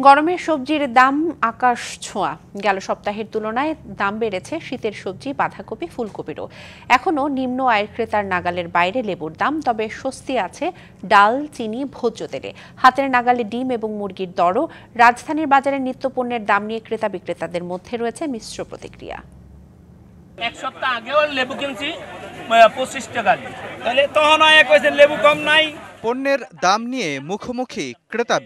গরমের সবজির দাম আকাশ ছোঁয়া। গেল সপ্তাহের তুলনায় দাম বেড়েছে শীতের সবজি বাঁধাকপি, ফুলকপিরও। এখনও নিম্ন আয়ের ক্রেতার নাগালের বাইরে লেবুর দাম, তবে স্বস্তি আছে ডাল, চিনি, ভোজ্য তেলে। হাতের নাগালে ডিম এবং মুরগির দরও। রাজধানীর বাজারে নিত্যপণ্যের দাম নিয়ে ক্রেতা বিক্রেতাদের মধ্যে রয়েছে মিশ্র প্রতিক্রিয়া। এক সপ্তাহ আগেও লেবু কিনছি 25 টাকা, তাহলে তখন লেবু কম নাই। পণ্যের দাম নিয়ে মুখোমুখি ক্রেতা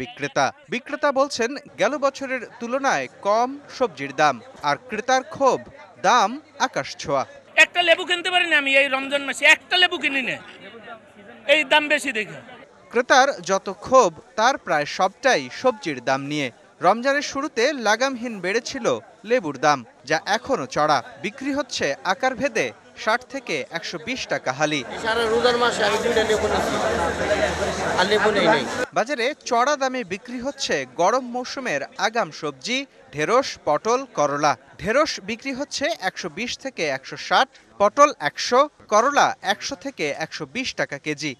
বিক্রেতা বলছেন গেল বছরের তুলনায় কম সবজির দাম, আর ক্রেতার ক্ষোভ দাম আকাশ ছোঁয়া। একটা লেবু কিনতে পারিনি আমি এই রমজান মাসে, একটা লেবু কিনি না, এই দাম বেশি দেখে। ক্রেতার যত ক্ষোভ তার প্রায় সবটাই সবজির দাম নিয়ে। রমজানের শুরুতে লাগামহীন বেড়েছিল লেবুর দাম, যা এখনো চড়া। বিক্রি হচ্ছে আকার ভেদে 60 থেকে 120 টাকা হালি। বাজারে চড়া দামে বিক্রি হচ্ছে গরম মৌসুমের আগাম সবজি, ঢেঁড়স, পটল, করলা। ঢেঁড়স বিক্রি হচ্ছে 120 থেকে 160, পটল 100, করলা 100 থেকে 120 টাকা কেজি।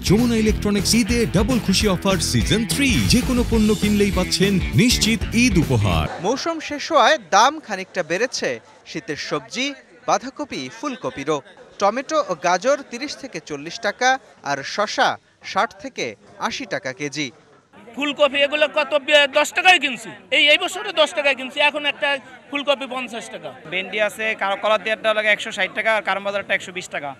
যমুনা ইলেকট্রনিক্স ঈদে ডাবল খুশি অফার সিজন 3, যে কোনো পণ্য কিনলেই পাচ্ছেন নিশ্চিত ঈদ উপহার। মৌসুম শেষ হওয়ায় দাম খানিকটা বেড়েছে শীতের সবজি, বাঁধাকপি, ফুলকপিরও। টমেটো ও গাজর 30 থেকে 40 টাকা, আর শসা 60 থেকে 80 টাকা কেজি। ফুলকপি এগুলো কত 10 টাকায় কিনছি, এই বছরে 10 টাকায় কিনছি, এখন একটা ফুলকপি 50 টাকা। ভেন্ডি আছে, কলার দেড়টা লাগে 160 টাকা, আর কারণ বাজারটা 120 টাকা।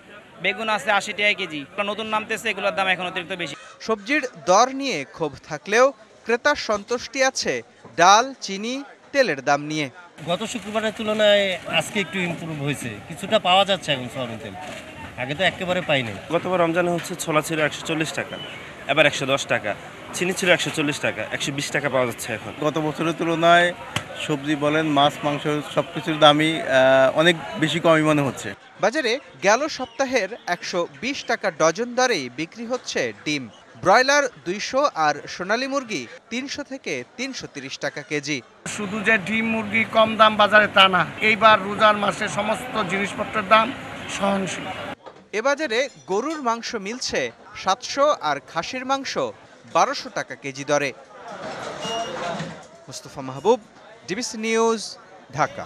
বেগুন আছে 80 টাকা কেজি। নতুন নামতেছে, এগুলোর দাম এখন অতিরিক্ত বেশি। সবজির দর নিয়ে ক্ষোভ থাকলেও ক্রেতার সন্তুষ্টি আছে ডাল, চিনি, তেলের দাম নিয়ে। গত শুক্রবারের তুলনায় আজকে একটু ইমপ্রুভ হয়েছে, কিছুটা পাওয়া যাচ্ছে এখন সয়াবিন তেল, আগে তো একেবারে পাইনি। গতবার রমজানে ছোলা ছিল 140 টাকা, এবার 110 টাকা। চিনি ছিল 140 টাকা, 120 টাকা পাওয়া যাচ্ছে এখন। গত বছরের তুলনায় সবজি বলেন, মাছ, মাংস সবকিছুর দামই অনেক বেশি কমই মনে হচ্ছে। বাজারে গেল সপ্তাহের 120 টাকা ডজন দরেই বিক্রি হচ্ছে ডিম। ব্রয়লার 200 আর সোনালী মুরগি 300 থেকে 330 টাকা কেজি। শুধু যে ডিম মুরগি কম দাম বাজারে তা না, এইবার রোজার মাসে সমস্ত জিনিসপত্রের দাম সহনশীল। এ বাজারে গরুর মাংস মিলছে 700 আর খাসির মাংস 1200 টাকা কেজি দরে। মুস্তফা মাহবুব, ডিবিসি নিউজ, ঢাকা।